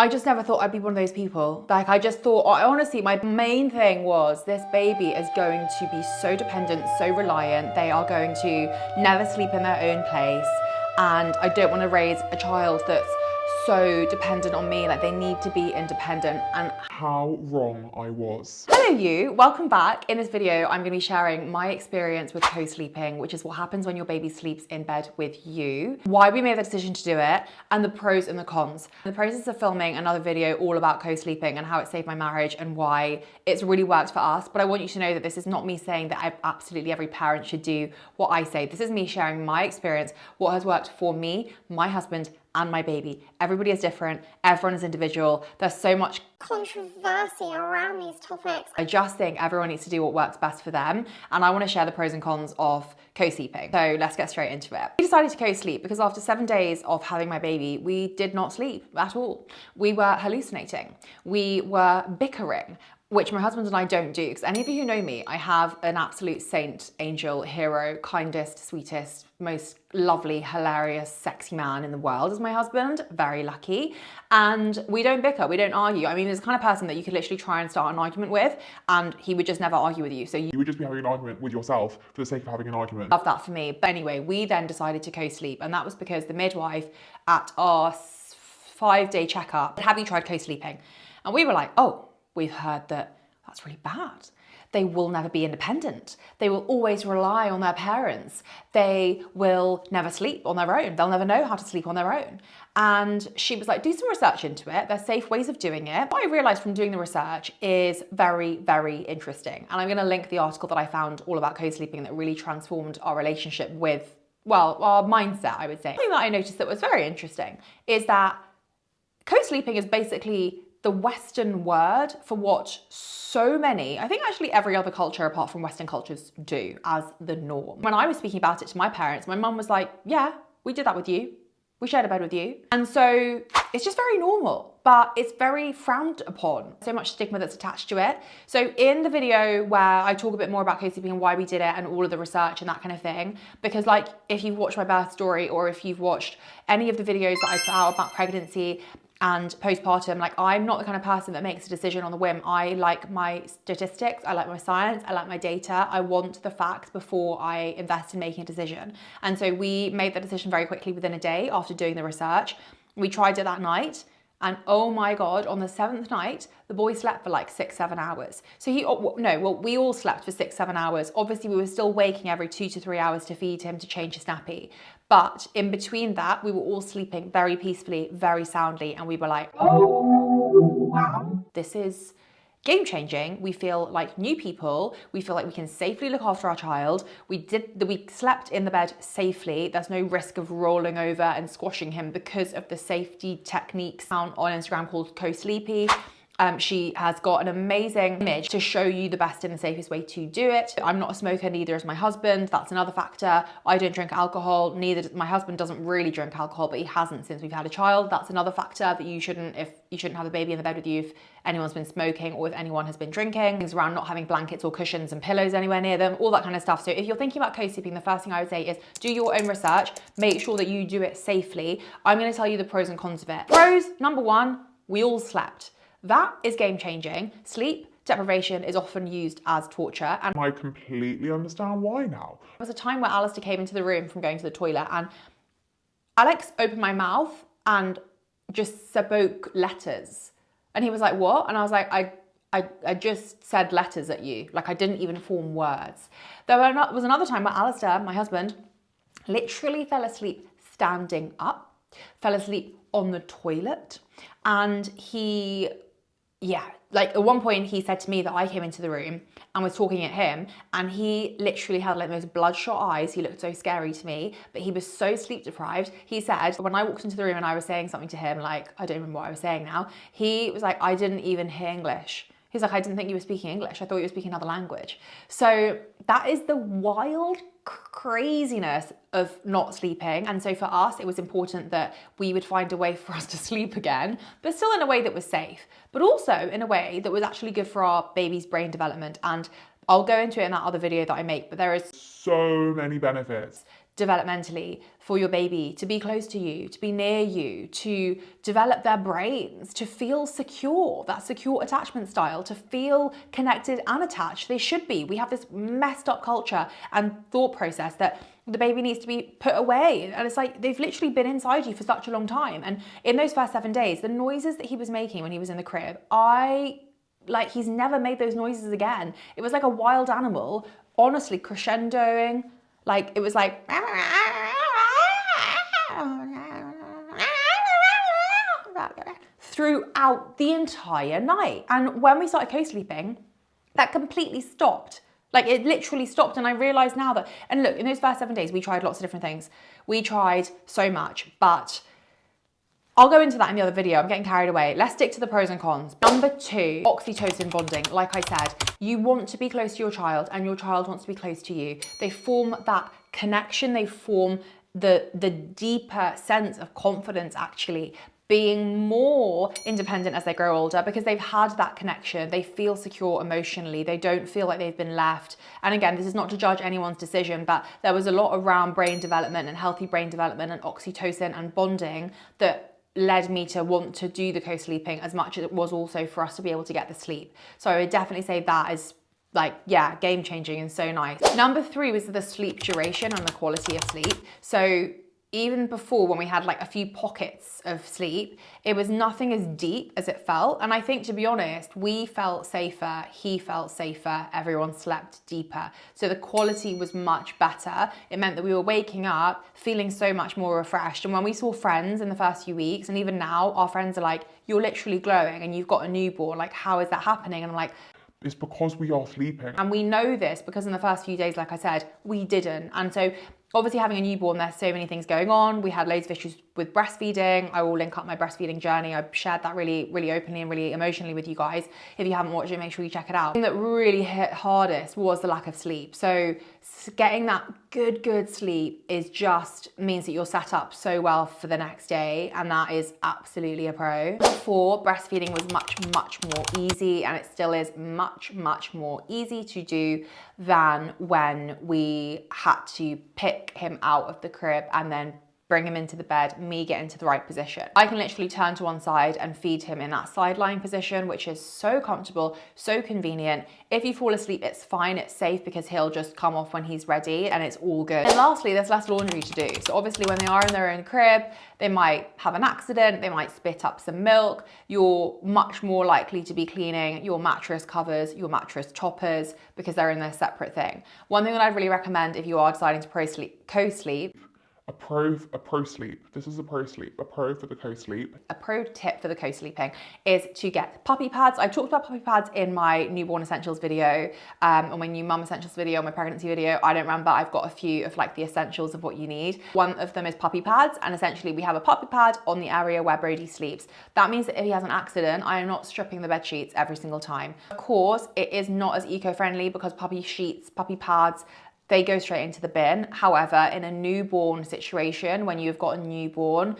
I just never thought I'd be one of those people. Like, I just thought, honestly, my main thing was this baby is going to be so dependent, so reliant. They are going to never sleep in their own place. And I don't want to raise a child that's so dependent on me. Like, they need to be independent. And how wrong I was. hello you, welcome back. In this video, I'm gonna be sharing my experience with co-sleeping, which is what happens when your baby sleeps in bed with you, why we made the decision to do it, and the pros and the cons. In the process of filming another video all about co-sleeping and how it saved my marriage and why it's really worked for us. But I want you to know that this is not me saying that absolutely every parent should do what I say. This is me sharing my experience, what has worked for me, my husband, and my baby. Everybody is different, everyone is individual. There's so much controversy around these topics. I just think everyone needs to do what works best for them. And I want to share the pros and cons of co-sleeping. So let's get straight into it. We decided to co-sleep because after 7 days of having my baby, we did not sleep at all. We were hallucinating. We were bickering, which my husband and I don't do. Because any of you who know me, I have an absolute saint, angel, hero, kindest, sweetest, most lovely, hilarious, sexy man in the world is my husband. Very lucky. And we don't bicker, we don't argue. I mean, he's the kind of person that you could literally try and start an argument with and he would just never argue with you. So You would just be having an argument with yourself for the sake of having an argument. love that for me. But anyway, we then decided to co-sleep, and that was because the midwife at our 5-day checkup, have you tried co-sleeping? And we were like, oh, we've heard that that's really bad. They will never be independent. They will always rely on their parents. They will never sleep on their own. They'll never know how to sleep on their own. And she was like, do some research into it. There's safe ways of doing it. What I realized from doing the research is very, very interesting. And I'm gonna link the article that I found all about co-sleeping that really transformed our relationship with, well, our mindset, I would say. Something that I noticed that was very interesting is that co-sleeping is basically the Western word for what so many, I think actually every other culture apart from Western cultures do as the norm. When I was speaking about it to my parents, my mum was like, yeah, we did that with you. We shared a bed with you. And so it's just very normal, but it's very frowned upon. So much stigma that's attached to it. So in the video where I talk a bit more about co-sleeping and why we did it and all of the research and that kind of thing, because like if you've watched my birth story or if you've watched any of the videos that I put out about pregnancy and postpartum, like I'm not the kind of person that makes a decision on the whim. I like my statistics, I like my science, I like my data. I want the facts before I invest in making a decision. And so we made that decision very quickly within a day after doing the research. We tried it that night. And oh my God, on the 7th night, the boy slept for like 6-7 hours. So we all slept for 6-7 hours. Obviously we were still waking every 2 to 3 hours to feed him, to change his nappy. But in between that, we were all sleeping very peacefully, very soundly. And we were like, oh, wow, this is game changing. We feel like new people. We feel like we can safely look after our child. We slept in the bed safely. There's no risk of rolling over and squashing him because of the safety techniques found on Instagram called CoSleeping. She has got an amazing image to show you the best and the safest way to do it. I'm not a smoker, neither is my husband. That's another factor. I don't drink alcohol, my husband doesn't really drink alcohol, but he hasn't since we've had a child. That's another factor that you shouldn't have a baby in the bed with you if anyone's been smoking or if anyone has been drinking. Things around not having blankets or cushions and pillows anywhere near them, all that kind of stuff. So if you're thinking about co-sleeping, the first thing I would say is do your own research, make sure that you do it safely. I'm gonna tell you the pros and cons of it. Pros, number one, we all slept. That is game changing. Sleep deprivation is often used as torture. And I completely understand why now. there was a time where Alistair came into the room from going to the toilet and Alex opened my mouth and just spoke letters. And he was like, what? And I was like, I just said letters at you. Like I didn't even form words. There was another time where Alistair, my husband, literally fell asleep standing up, fell asleep on the toilet. And like at one point he said to me that I came into the room and was talking at him and he literally had like the most bloodshot eyes. He looked so scary to me, but he was so sleep deprived. He said, when I walked into the room and I was saying something to him, like, I don't remember what I was saying now. He was like, I didn't even hear English. He's like, I didn't think you were speaking English. I thought you were speaking another language. So that is the wild craziness of not sleeping. And so for us, it was important that we would find a way for us to sleep again, but still in a way that was safe, but also in a way that was actually good for our baby's brain development. And I'll go into it in that other video that I make, but there is So many benefits. developmentally for your baby to be close to you, to be near you, to develop their brains, to feel secure, that secure attachment style, to feel connected and attached. They should be. We have this messed up culture and thought process that the baby needs to be put away. And it's like, they've literally been inside you for such a long time. And in those first 7 days, the noises that he was making when he was in the crib, he's never made those noises again. It was like a wild animal, honestly, crescendoing. Like, it was like, throughout the entire night. And when we started co-sleeping, that completely stopped. Like, it literally stopped. And I realized now that, and look, in those first 7 days, we tried lots of different things. We tried so much, but I'll go into that in the other video. I'm getting carried away. Let's stick to the pros and cons. Number 2, oxytocin bonding. Like I said, you want to be close to your child and your child wants to be close to you. They form that connection. They form the deeper sense of confidence, actually, being more independent as they grow older because they've had that connection. They feel secure emotionally. They don't feel like they've been left. And again, this is not to judge anyone's decision, but there was a lot around brain development and healthy brain development and oxytocin and bonding that led me to want to do the co-sleeping as much as it was also for us to be able to get the sleep. So I would definitely say that is game changing and so nice. Number 3 was the sleep duration and the quality of sleep. So even before, when we had like a few pockets of sleep, it was nothing as deep as it felt. And I think, to be honest, we felt safer, he felt safer, everyone slept deeper. So the quality was much better. It meant that we were waking up feeling so much more refreshed. And when we saw friends in the first few weeks, and even now, our friends are like, you're literally glowing and you've got a newborn. Like, how is that happening? And I'm like, it's because we are sleeping. and we know this because in the first few days, like I said, we didn't. And so obviously having a newborn, there's so many things going on. We had loads of issues with breastfeeding. I will link up my breastfeeding journey. I've shared that really, really openly and really emotionally with you guys. If you haven't watched it, make sure you check it out. The thing that really hit hardest was the lack of sleep. So getting that good sleep means that you're set up so well for the next day, and that is absolutely a pro. Before, breastfeeding was much more easy, and it still is much more easy to do than when we had to pick him out of the crib and then bring him into the bed, me get into the right position. I can literally turn to one side and feed him in that side lying position, which is so comfortable, so convenient. If you fall asleep, it's fine, it's safe because he'll just come off when he's ready and it's all good. And lastly, there's less laundry to do. So obviously when they are in their own crib, they might have an accident, they might spit up some milk. You're much more likely to be cleaning your mattress covers, your mattress toppers, because they're in their separate thing. One thing that I'd really recommend if you are deciding to co-sleep, A pro sleep. This is a pro sleep. A pro for the co-sleep. a pro tip for the co-sleeping is to get puppy pads. I talked about puppy pads in my newborn essentials video, or my new mum essentials video, my pregnancy video. I don't remember. I've got a few of like the essentials of what you need. One of them is puppy pads, and essentially we have a puppy pad on the area where Brody sleeps. That means that if he has an accident, I am not stripping the bed sheets every single time. Of course, it is not as eco-friendly because puppy sheets, puppy pads, they go straight into the bin. However, in a newborn situation, when you've got a newborn,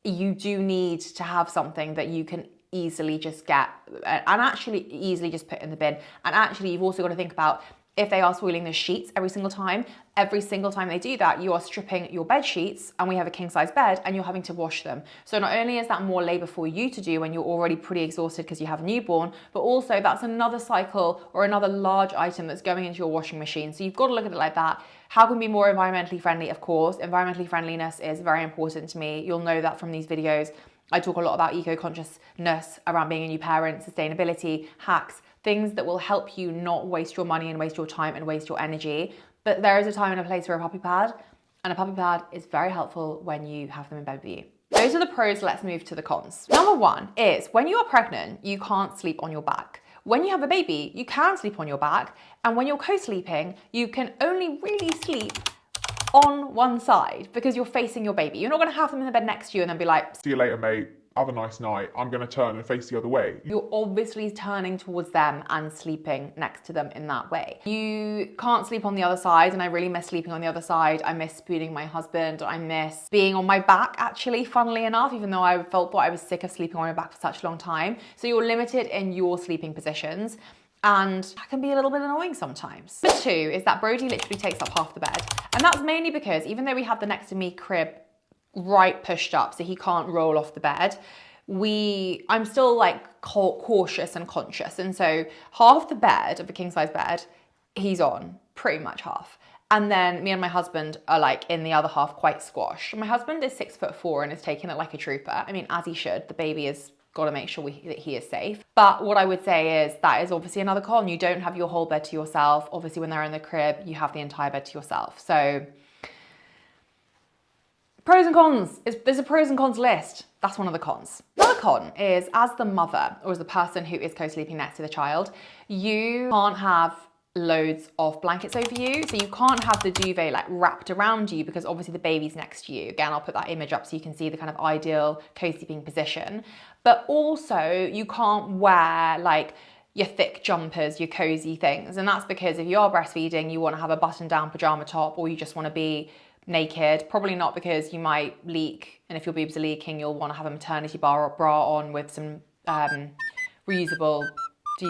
you do need to have something that you can easily just get and actually easily just put in the bin. And actually, you've also got to think about if they are soiling the sheets every single time they do that, you are stripping your bed sheets, and we have a king size bed, and you're having to wash them. So not only is that more labor for you to do when you're already pretty exhausted because you have a newborn, but also that's another cycle or another large item that's going into your washing machine. So you've got to look at it like that. How can we be more environmentally friendly? Of course, environmentally friendliness is very important to me. You'll know that from these videos. I talk a lot about eco-consciousness around being a new parent, sustainability, hacks, things that will help you not waste your money and waste your time and waste your energy. But there is a time and a place for a puppy pad, and a puppy pad is very helpful when you have them in bed with you. Those are the pros. Let's move to the cons. Number 1 is when you are pregnant, you can't sleep on your back. When you have a baby, you can sleep on your back. And when you're co-sleeping, you can only really sleep on one side because you're facing your baby. You're not going to have them in the bed next to you and then be like, See you later, mate. Have a nice night. I'm going to turn and face the other way. You're obviously turning towards them and sleeping next to them in that way. You can't sleep on the other side, and I really miss sleeping on the other side. I miss spooning my husband. I miss being on my back, actually, funnily enough, even though I thought I was sick of sleeping on my back for such a long time. So you're limited in your sleeping positions. And that can be a little bit annoying sometimes. Number 2 is that Brody literally takes up half the bed. And that's mainly because even though we have the next to me crib right pushed up so he can't roll off the bed, I'm still like cautious and conscious. And so half the bed of a king size bed, he's on, pretty much half. And then me and my husband are like in the other half quite squashed. My husband is 6'4" and is taking it like a trooper. I mean, as he should. The baby has got to make sure that he is safe. But what I would say is that is obviously another con. You don't have your whole bed to yourself. Obviously when they're in the crib, you have the entire bed to yourself. So pros and cons. There's a pros and cons list. That's one of the cons. Another con is as the mother or as the person who is co-sleeping next to the child, you can't have loads of blankets over you. So you can't have the duvet like wrapped around you because obviously the baby's next to you. Again, I'll put that image up so you can see the kind of ideal co-sleeping position. But also you can't wear like your thick jumpers, your cozy things. And that's because if you are breastfeeding, you want to have a button down pajama top or you just want to be naked. Probably not because you might leak. And if your boobs are leaking, you'll want to have a maternity bra on with some reusable,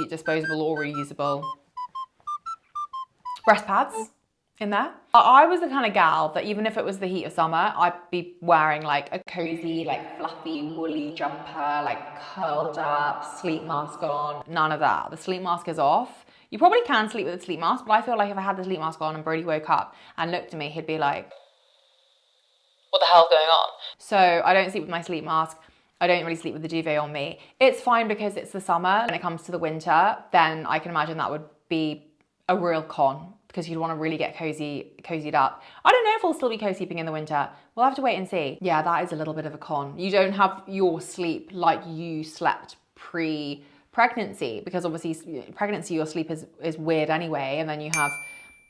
disposable or reusable breast pads in there. I was the kind of gal that even if it was the heat of summer, I'd be wearing like a cozy, like fluffy, woolly jumper, like curled up, sleep mask on. None of that. The sleep mask is off. You probably can sleep with a sleep mask, but I feel like if I had the sleep mask on and Brody woke up and looked at me, he'd be like, what the hell's going on? So I don't sleep with my sleep mask. I don't really sleep with the duvet on me. It's fine because it's the summer. When it comes to the winter, then I can imagine that would be a real con because you'd want to really get cozied up. I don't know if we'll still be co-sleeping in the winter. We'll have to wait and see. Yeah, that is a little bit of a con. You don't have your sleep like you slept pre-pregnancy because obviously pregnancy, your sleep is weird anyway. And then you have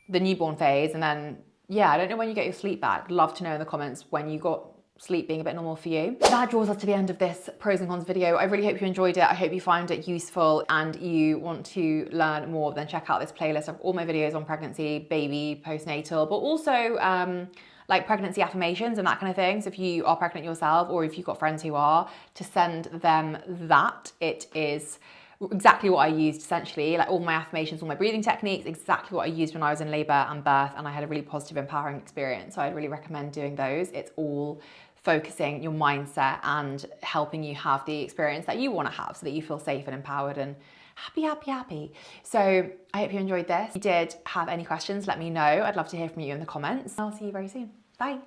the newborn phase and then, yeah, I don't know when you get your sleep back. Love to know in the comments when you got sleep being a bit normal for you. That draws us to the end of this pros and cons video. I really hope you enjoyed it. I hope you found it useful and you want to learn more, then check out this playlist of all my videos on pregnancy, baby, postnatal, but also like pregnancy affirmations and that kind of thing. So if you are pregnant yourself or if you've got friends who are, to send them that. It is exactly what I used essentially, like all my affirmations, all my breathing techniques, exactly what I used when I was in labour and birth, and I had a really positive, empowering experience. So I'd really recommend doing those. It's all focusing your mindset and helping you have the experience that you want to have so that you feel safe and empowered and happy. So I hope you enjoyed this. If you did have any questions, let me know. I'd love to hear from you in the comments. I'll see you very soon. Bye.